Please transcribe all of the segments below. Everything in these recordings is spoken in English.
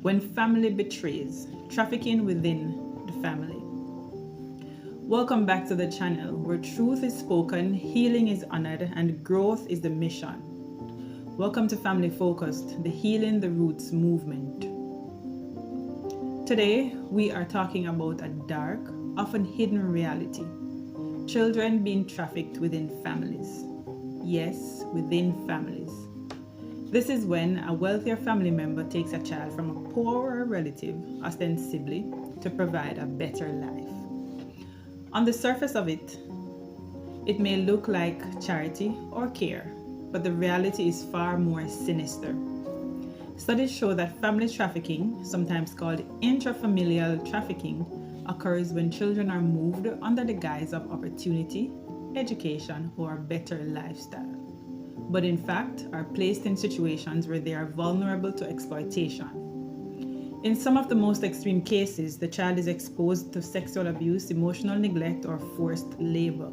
When family betrays, trafficking within the family. Welcome back to the channel where truth is spoken, healing is honored, and growth is the mission. Welcome to Family Focused, the Healing the Roots movement. Today, we are talking about a dark, often hidden reality. Children being trafficked within families. Yes, within families. This is when a wealthier family member takes a child from a poorer relative, ostensibly, to provide a better life. On the surface of it, it may look like charity or care, but the reality is far more sinister. Studies show that family trafficking, sometimes called intrafamilial trafficking, occurs when children are moved under the guise of opportunity, education, or a better lifestyle, but in fact are placed in situations where they are vulnerable to exploitation. In some of the most extreme cases, the child is exposed to sexual abuse, emotional neglect, or forced labor.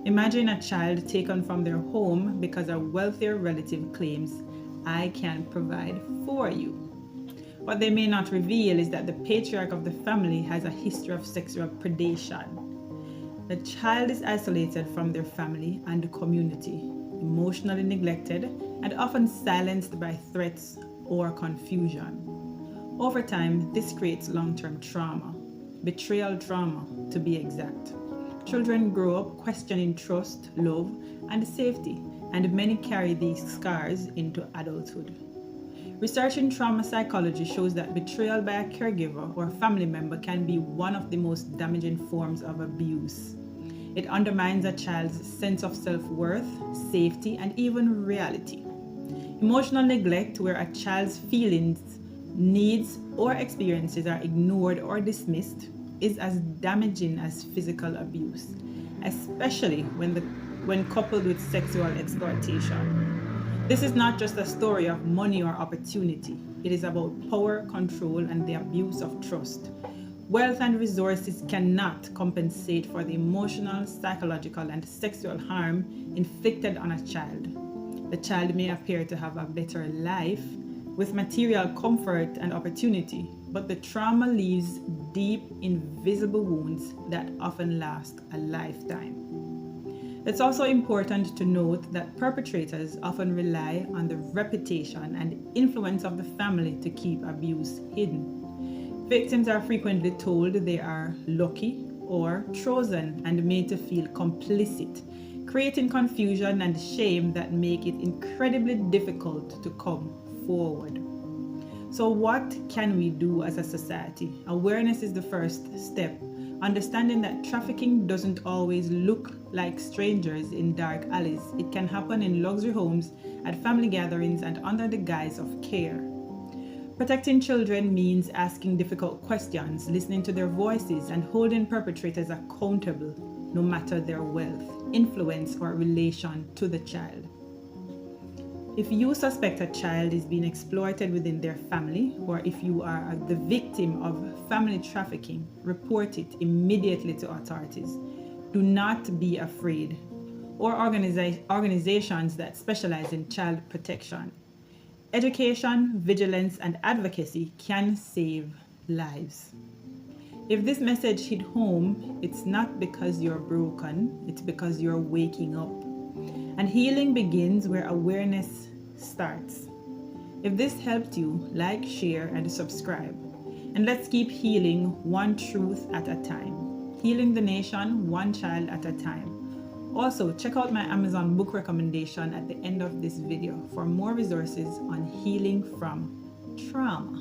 Imagine a child taken from their home because a wealthier relative claims, "I can provide for you." What they may not reveal is that the patriarch of the family has a history of sexual predation. The child is isolated from their family and the community, emotionally neglected, and often silenced by threats or confusion. Over time, this creates long-term trauma, betrayal trauma to be exact. Children grow up questioning trust, love, and safety, and many carry these scars into adulthood. Research in trauma psychology shows that betrayal by a caregiver or family member can be one of the most damaging forms of abuse. It undermines a child's sense of self-worth, safety, and even reality. Emotional neglect, where a child's feelings, needs, or experiences are ignored or dismissed, is as damaging as physical abuse, especially when coupled with sexual exploitation. This is not just a story of money or opportunity. It is about power, control, and the abuse of trust. Wealth and resources cannot compensate for the emotional, psychological, and sexual harm inflicted on a child. The child may appear to have a better life with material comfort and opportunity, but the trauma leaves deep, invisible wounds that often last a lifetime. It's also important to note that perpetrators often rely on the reputation and influence of the family to keep abuse hidden. Victims are frequently told they are lucky or chosen and made to feel complicit, creating confusion and shame that make it incredibly difficult to come forward. So what can we do as a society? Awareness is the first step. Understanding that trafficking doesn't always look like strangers in dark alleys. It can happen in luxury homes, at family gatherings, and under the guise of care. Protecting children means asking difficult questions, listening to their voices, and holding perpetrators accountable, no matter their wealth, influence, or relation to the child. If you suspect a child is being exploited within their family, or if you are the victim of family trafficking, report it immediately to authorities. Do not be afraid, or organizations that specialize in child protection. Education, vigilance, and advocacy can save lives. If this message hit home, it's not because you're broken, it's because you're waking up. And healing begins where awareness starts. If this helped you, like, share, and subscribe. And let's keep healing one truth at a time. Healing the nation one child at a time. Also, check out my Amazon book recommendation at the end of this video for more resources on healing from trauma.